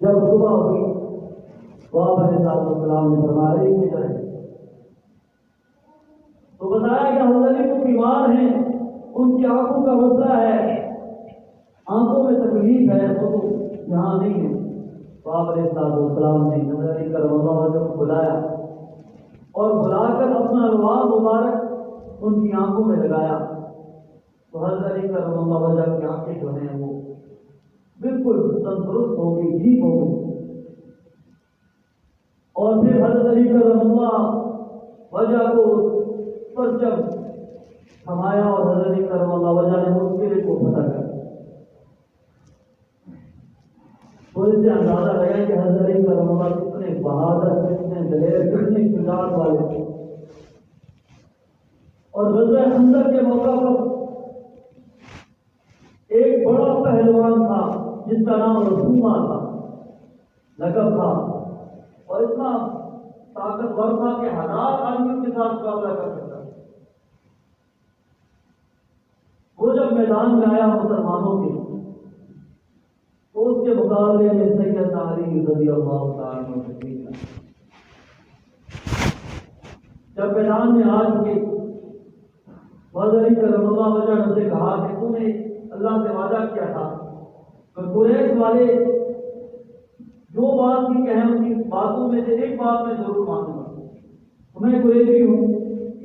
جب صبح ہوئی تو آپ علیہ السلام نے فرمایا یہ کیا ہے؟ تو بتایا کہ حضرت علی تو بیمار ہیں، ان کی آنکھوں کا مسئلہ ہے، آنکھوں میں تکلیف ہے، وہ تو یہاں نہیں ہے۔ تو آپ علیہ السلام نے حضرت علی کرم اللہ وجہہ کو بلایا اور بلا کر اپنا لباس مبارک ان کی آنکھوں میں لگایا۔ تو حضرت علی کرم اللہ وجہہ کی آنکھیں جو ہیں وہ بالکل تندرست ہو گئی، ٹھیک ہو گئی۔ اور پھر حضرت علی کرم اللہ وجہہ کو پر جب تھمایا اور حضرت علی کرم اللہ وجہہ نے اس قلعے کو فتح کر، تو اس سے اندازہ لگا کہ حضرت علی کرم اللہ کتنے بہادر، کتنے دلیر، کتنے شجاعت والے تھے۔ اور غزوہ خندق کے موقع پر ایک بڑا پہلوان تھا جس کا نام رسومہ تھا، لقب تھا، اور اتنا طاقتور تھا کہ 1000 آدمیوں کے ساتھ مقابلہ کر سکتا۔ وہ جب میدان میں آیا مسلمانوں کے، تو اس کے مقابلے میں سید علی رضی اللہ تعالیٰ عنہ جب میدان میں آ چکے، حضرت علی کرم اللہ وجہہ نے کہا کہ تم نے اللہ سے وعدہ کیا تھا کہ قریش والے جو بات کی کہیں ان کی باتوں میں سے ایک بات میں ضرور مانوں گا۔ میں قریشی ہوں،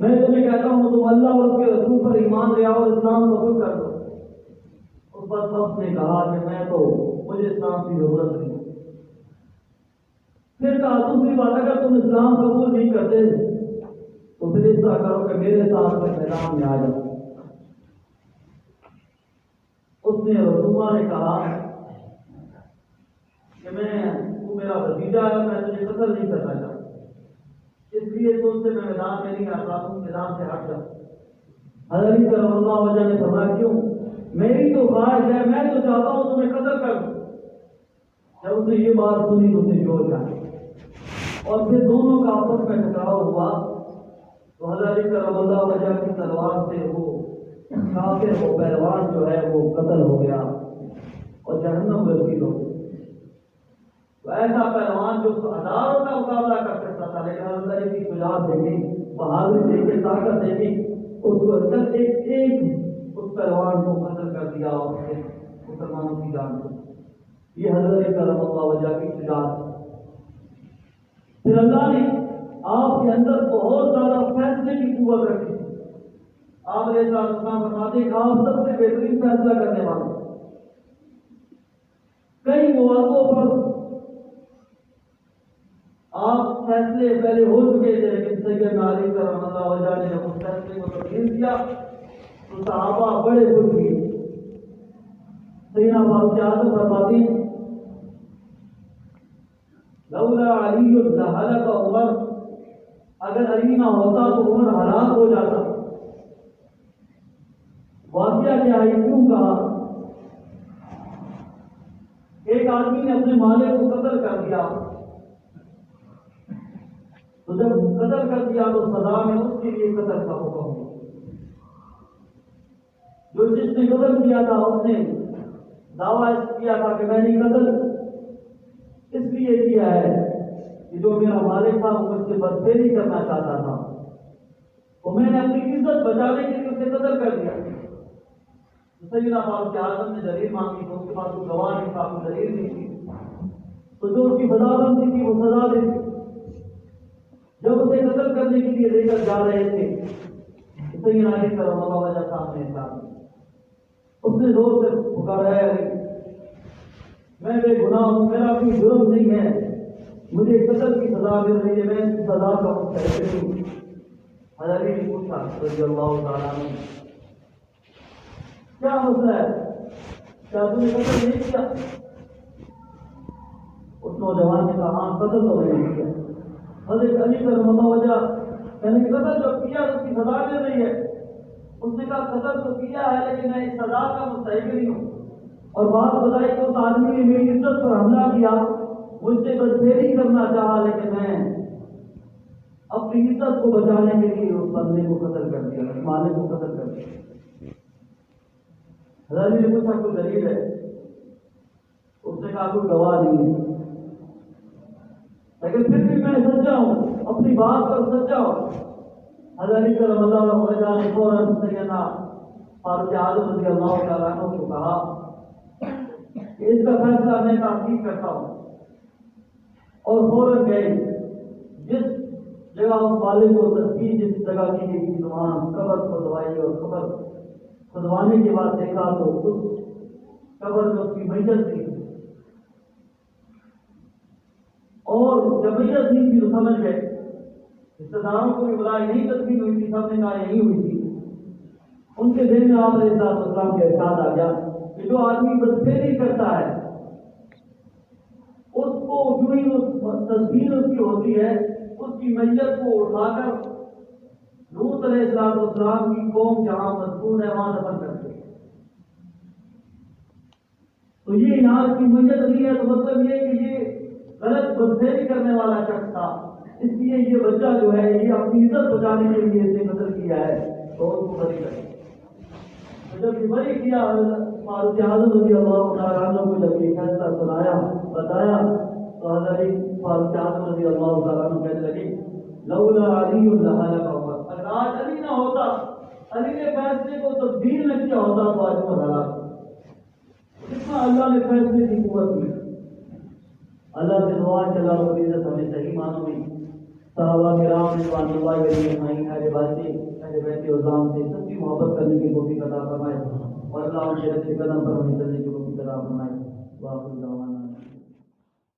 میں تمہیں کہتا ہوں تم اللہ اور اس کے رسول پر ایمان لے آؤ اور اسلام قبول کر دو۔ اس پر سب نے کہا کہ میں تو مجھے اسلام کی ضرورت نہیں۔ پھر کہا دوسری بات، اگر تم اسلام قبول نہیں کرتے تو پھر اس طرح کرو کہ میرے ساتھ میں میدان میں آ جاؤ۔ اس نے رسومہ نے کہا کہ تو میرا بھتیجا ہے، میں تجھے قتل نہیں کرنا چاہتا، اس لیے تو اس سے میں میدان میں نہیں آتا ہوں، میدان سے ہٹ جاؤ۔ حضرت علی کرم اللہ وجہہ نے فرمایا کیوں؟ میری تو خواہش ہے، میں تو چاہتا ہوں تمہیں قتل کر دوں۔ جب اس نے یہ بات سنی تو اسے جوش آیا اور پھر دونوں کا آپس میں ٹکراؤ ہوا، تو حضرت علی کرم اللہ وجہہ کی تلوار سے وہ کافر وہ پہلوان جو ہے وہ قتل ہو گیا اور جہنم میں رسید ہو گیا۔ تو ایسا پہلوان جو 1000 کا مقابلہ کر سکتا تھا، لیکن حضرت علی کی شجاعت دیکھی، بہادری دیکھی، طاقت دیکھی، اس کو ایک اس پہلوان کو قتل کر دیا اور اس سے مسلمانوں کی جان دی۔ یہ حضرت علی کرم اللہ وجہہ کی شجاعت۔ پھر اللہ نے آپ کے اندر بہت زیادہ فیصلے کی قوت رکھی۔ آپ علیہ السلام فرماتے کہ آپ سب سے بہترین فیصلہ کرنے والے۔ کئی مواقعوں پر آپ فیصلے پہلے ہو چکے تھے، لیکن سیدنا علی کرم اللہ وجہہ نے جب اس فیصلے کو تبدیل کیا تو صحابہ بڑے خوش ہوئے۔ سیدنا فاروق اعظم فرماتے ہیں لولا علی لہلک عمر، اگر علی نہ ہوتا تو عمر ہلاک ہو جاتا۔ واقعہ کیا ہے؟ کیوں کہا؟ ایک آدمی نے اپنے مالک کو قتل کر دیا، تو جب قتل کر دیا تو سزا میں اس کے لیے قتل کا حکم ہوا۔ جو جس نے قتل کیا تھا اس نے دعویٰ کیا تھا کہ میں نے قتل اس لیے کیا ہے کہ جو میرا مالک تھا وہ مجھ سے بدفعلی کرنا چاہتا تھا، تو میں نے اپنی عزت بچانے کے لیے اسے قتل کر دیا۔ سیدنا فاروق اعظم نے دلیل مانگی تو اس کے پاس کوئی گواہ نہیں تھا، کوئی دلیل نہیں تھی، تو جو اس کی بندی تھی وہ سزا دی۔ جب اسے قتل کرنے کے لیے لے کر جا رہے تھے، سیدنا علی کرم اللہ وجہہ سامنے تھا، اس نے زور سے پکارا ہے علی، میں بے گناہ ہوں، میرا کوئی جرم نہیں ہے، مجھے قتل کی سزا مل رہی ہے، میں اس سزا کا مستحق نہیں ہوں۔ حضرت علی نے پوچھا رضی اللہ تعالیٰ عنہ کیا مسئلہ ہے، کیا تم نے قتل نہیں کیا؟ اس نوجوان نے کہا ہاں قتل تو میں نے کیا۔ حضرت علی کرم اللہ وجہہ یعنی قتل جو کیا اس کی سزا مل رہی ہے۔ اس نے کہا قتل تو کیا ہے لیکن میں اس سزا کا مستحق نہیں ہوں۔ اور بات بتائی کہ اس آدمی نے میری عزت پر حملہ کیا، مجھ سے بدفعلی کرنا چاہا، لیکن میں اپنی عزت کو بچانے کے لیے اس بندے کو قتل کر دیا، اس مالک کو قتل کر دیا۔ حضرت نے پوچھا کوئی دلیل ہے؟ اس نے کہا کوئی گواہ نہیں ہے۔ لیکن پھر بھی میں سچا ہوں، اپنی بات پر سچا ہوں۔ حضرت علی کرم اللہ وجہ نے فوراً سیدنا فاروق اعظم رضی اللہ تعالیٰ عنہ کو کہا کہ اس کا فیصلہ میں تحقیق کرتا ہوں، اور فوراً گئے جس جگہ والد کو تصویر جس جگہ کی گئی تھی زبان قبر کھدوائی، اور قبر کھدوانے کے بعد دیکھا تو اس قبر میں اس کی میت تھی، اور جب میت نہیں تھی تو سمجھ گئے، رشتے داروں کو بھی بلائی نہیں تصویر ہوئی تھی، سب نے کہا یہی ہوئی تھی۔ ان کے دل میں آپ علیہ السلام کے ارشاد آ گیا کہ جو آدمی بدفعلی کرتا ہے اس کو جو ہی تصویر اس کی ہوتی ہے اس کی میت کو اٹھا کر لوط علیہ السلام کی قوم جہاں مدفون ہے وہاں دفن کرتے ہیں۔ تو یہ یہاں کی میت نہیں ہے، تو مطلب یہ کہ یہ غلط بدفعلی کرنے والا شخص تھا، اس لیے یہ بچہ جو ہے یہ اپنی عزت بچانے کے لیے اس نے قتل کیا ہے، تو اس کو بری کرے۔ تو جب یہ بری کیا فاروق اعظم رضی اللہ تعالیٰ عنہ کو جب یہ فیصلہ سنایا بتایا تو حضرت فاروق اعظم رضی اللہ تعالیٰ عنہ کہنے لگے لولا علی لہلک عمر، اگر آج علی نہ ہوتا، علی نے فیصلے کو تبدیل نہ کیا ہوتا تو آج عمر ہلاک۔ اتنا اللہ نے فیصلے کی قوت دی۔ اللہ سے دعا کہ اللہ رب العزت ہمیں صحیح معنوں میں صحابہ کرام رضوان اللہ علیہ اجمعین اہل بیت عظام سے سچی محبت کرنے کی توفیق عطا فرمائے، اور اللہ ان کے رد قدم پر ہمیں چلنے کی توفیق عطا فرمائے۔ واقعی